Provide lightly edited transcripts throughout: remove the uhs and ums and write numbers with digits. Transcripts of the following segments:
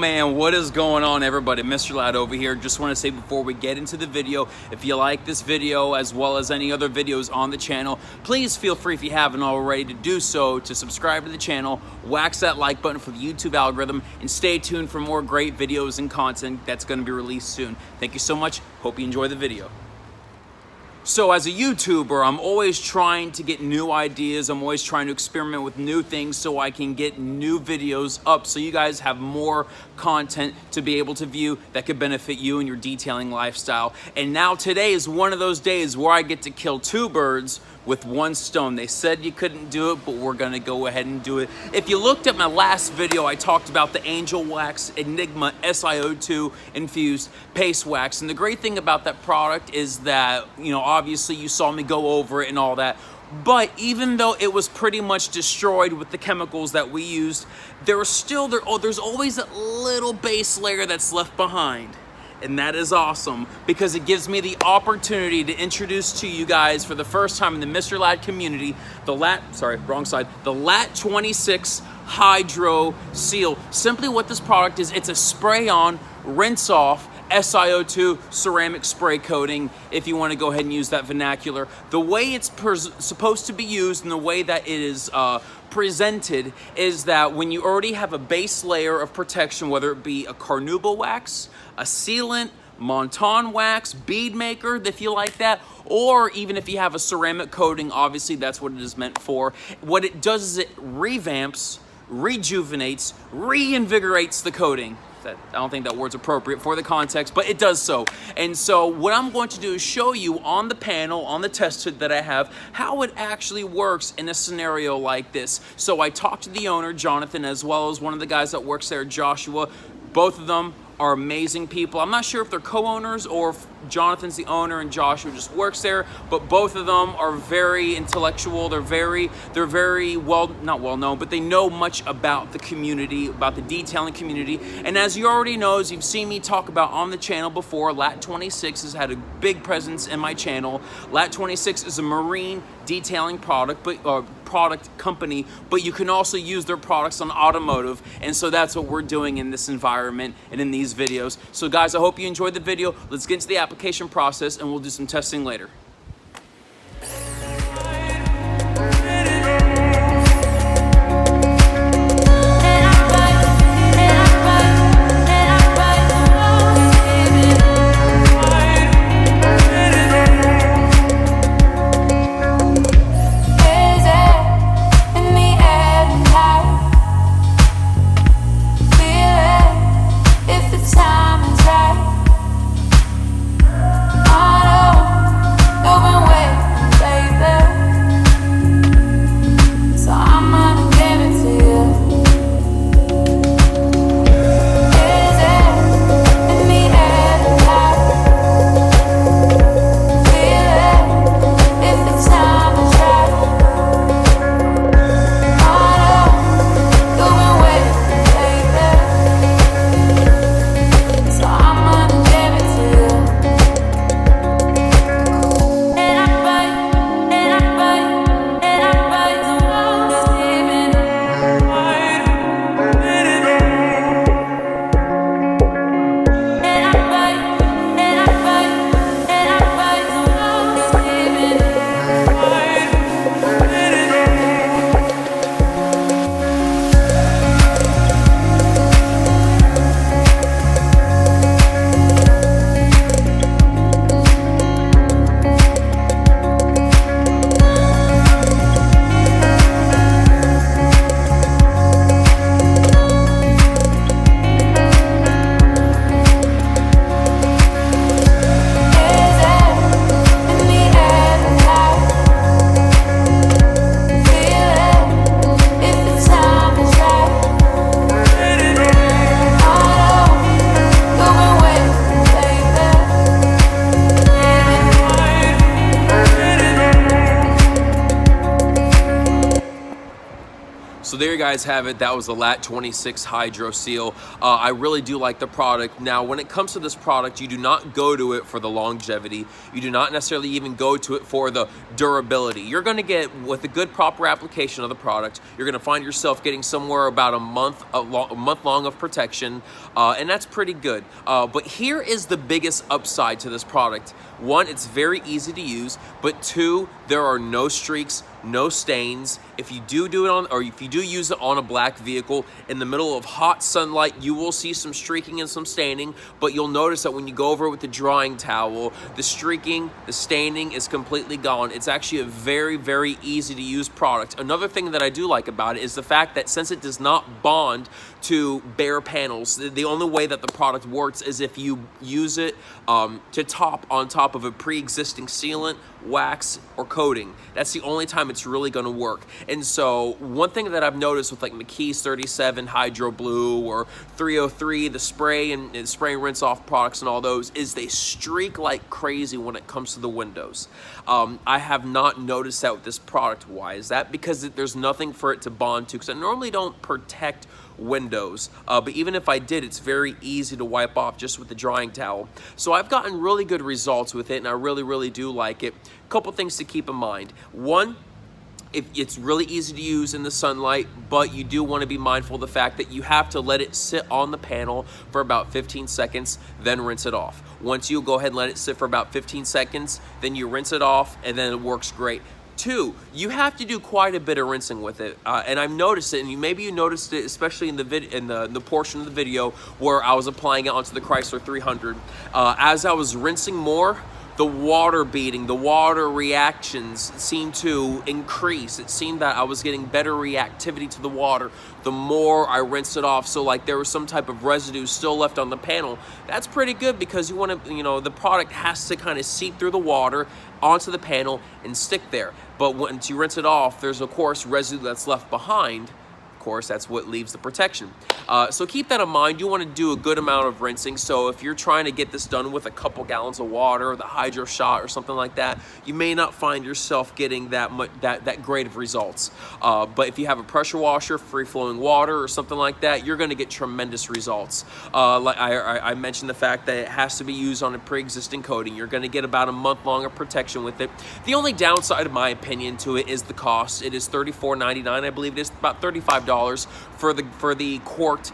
man, what is going on, everybody? Mr. LAT over here. Just want to say before we get into the video, if you like this video as well as any other videos on the channel, please feel free, if you haven't already, to do so, to subscribe to the channel, whack that like button for the YouTube algorithm, and stay tuned for more great videos and content that's going to be released soon. Thank you so much. Hope you enjoy the video. So as a YouTuber, I'm always trying to get new ideas. I'm always trying to experiment with new things so I can get new videos up so you guys have more content to be able to view that could benefit you and your detailing lifestyle. And now today is one of those days where I get to kill two birds with one stone. They said you couldn't do it, but we're gonna go ahead and do it. If you looked at my last video, I talked about the Angel Wax Enigma SiO2 infused paste wax. And the great thing about that product is that, obviously you saw me go over it and all that, but even though it was pretty much destroyed with the chemicals that we used, there's always a little base layer that's left behind. And that is awesome because it gives me the opportunity to introduce to you guys for the first time in the Mr. LAT community, the LAT 26 Hydro Seal. Simply what this product is, it's a spray-on, rinse-off, SiO2 ceramic spray coating, if you want to go ahead and use that vernacular. The way it's supposed to be used and the way that it is presented is that when you already have a base layer of protection, whether it be a carnauba wax, a sealant, Monton wax, bead maker, if you like that, or even if you have a ceramic coating, obviously that's what it is meant for. What it does is it revamps, rejuvenates, reinvigorates the coating. I don't think that word's appropriate for the context, but it does so. And so what I'm going to do is show you on the panel, on the test kit that I have, how it actually works in a scenario like this. So I talked to the owner, Jonathan, as well as one of the guys that works there, Joshua. Both of them are amazing people. I'm not sure if they're co-owners or if Jonathan's the owner and Joshua just works there, but both of them are very intellectual. They're very not well known, but they know much about the community, about the detailing community. And as you already know, as you've seen me talk about on the channel before, LAT 26 has had a big presence in my channel. LAT 26 is a marine detailing product company, but you can also use their products on automotive, and so that's what we're doing in this environment and in these videos. So guys, I hope you enjoyed the video. Let's get into the application process and we'll do some testing later. there you guys have it. That was the LAT 26 Hydro Seal. I really do like the product. Now, when it comes to this product, you do not go to it for the longevity. You do not necessarily even go to it for the durability. You're gonna get, with a good proper application of the product, you're gonna find yourself getting somewhere about a month long of protection, and that's pretty good. But here is the biggest upside to this product. One, it's very easy to use, but two, there are no streaks, no stains. If you do it on, or if you do use it on a black vehicle in the middle of hot sunlight, you will see some streaking and some staining, but you'll notice that when you go over it with the drying towel, the streaking, the staining is completely gone. It's actually a very, very easy to use product. Another thing that I do like about it is the fact that since it does not bond to bare panels, the only way that the product works is if you use it to top on top of a pre-existing sealant, wax, or coating. That's the only time it's really going to work. And so one thing that I've noticed with like McKee's 37 Hydro Blue or 303, the spray and spray and rinse off products and all those, is they streak like crazy when it comes to the windows. I have not noticed that with this product. Why is that? Because there's nothing for it to bond to, because I normally don't protect windows, but even if I did, it's very easy to wipe off just with the drying towel. So I've gotten really good results with it, and I really do like it. A couple things to keep in mind. One, it's really easy to use in the sunlight, but you do want to be mindful of the fact that you have to let it sit on the panel for about 15 seconds, then rinse it off. Once you go ahead and let it sit for about 15 seconds, then you rinse it off, and then it works great. Two, you have to do quite a bit of rinsing with it, and I've noticed it, and maybe you noticed it especially in the portion of the video where I was applying it onto the Chrysler 300. As I was rinsing more, the water beading, the water reactions seemed to increase. It seemed that I was getting better reactivity to the water the more I rinsed it off. So like there was some type of residue still left on the panel. That's pretty good, because you want to, the product has to kind of seep through the water onto the panel and stick there. But once you rinse it off, there's of course residue that's left behind. Of course, that's what leaves the protection. So keep that in mind. You want to do a good amount of rinsing. So if you're trying to get this done with a couple gallons of water, or the Hydro Shot or something like that, you may not find yourself getting that great of results. But if you have a pressure washer, free-flowing water, or something like that, you're going to get tremendous results. Like I mentioned the fact that it has to be used on a pre-existing coating. You're going to get about a month long of protection with it. The only downside, in my opinion, to it is the cost. It is $34.99, I believe it is, about $35 for the quart.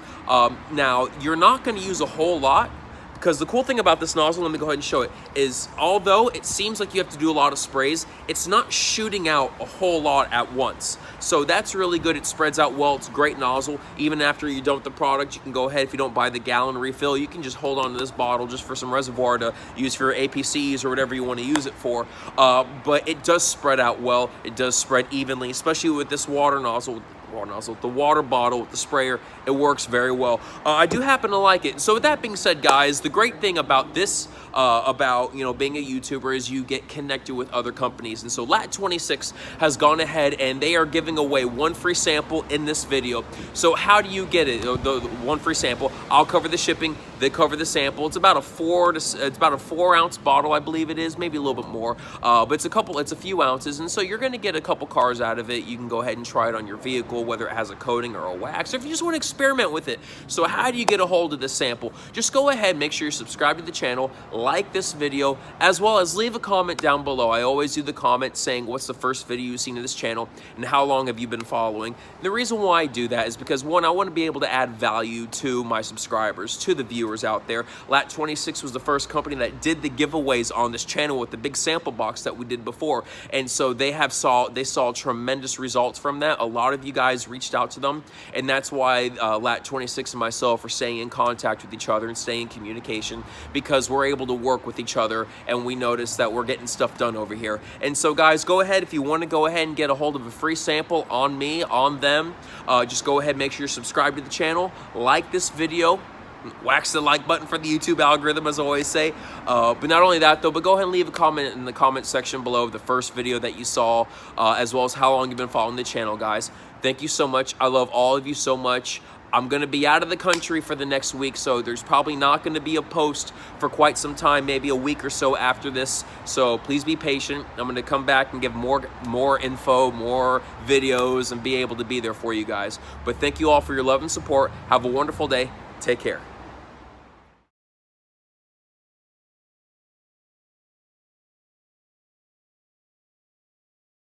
Now, you're not going to use a whole lot, because the cool thing about this nozzle, let me go ahead and show it, is although it seems like you have to do a lot of sprays, it's not shooting out a whole lot at once. So that's really good. It spreads out well. It's a great nozzle. Even after you dump the product, you can go ahead, if you don't buy the gallon refill, you can just hold on to this bottle just for some reservoir to use for your APCs or whatever you want to use it for. But it does spread out well. It does spread evenly, especially with this water nozzle, the water bottle with the sprayer. It works very well. I do happen to like it. So with that being said, guys, the great thing about this, about being a YouTuber, is you get connected with other companies. And so LAT 26 has gone ahead and they are giving away one free sample in this video. So how do you get it? The one free sample. I'll cover the shipping. They cover the sample. It's about a 4 ounce bottle, I believe it is, maybe a little bit more. But it's a few ounces, and so you're going to get a couple cars out of it. You can go ahead and try it on your vehicle, whether it has a coating or a wax, or if you just want to experiment with it. So how do you get a hold of this sample? Just go ahead, make sure you're subscribed to the channel, like this video, as well as leave a comment down below. I always do the comment saying what's the first video you've seen of this channel and how long have you been following. And the reason why I do that is because, one, I want to be able to add value to my subscribers, to the viewers out there. LAT 26 was the first company that did the giveaways on this channel with the big sample box that we did before, and so they saw tremendous results from that. A lot of you guys reached out to them, and that's why LAT 26 and myself are staying in contact with each other and staying in communication, because we're able to work with each other, and we notice that we're getting stuff done over here. And so guys, go ahead, if you want to go ahead and get a hold of a free sample on me, on them, just go ahead, make sure you're subscribed to the channel, like this video, wax the like button for the YouTube algorithm, as I always say. But not only that though, but go ahead and leave a comment in the comment section below of the first video that you saw, as well as how long you've been following the channel, guys. Thank you so much. I love all of you so much. I'm going to be out of the country for the next week, so there's probably not going to be a post for quite some time, maybe a week or so after this. So please be patient. I'm going to come back and give more info, more videos, and be able to be there for you guys. But thank you all for your love and support. Have a wonderful day. Take care.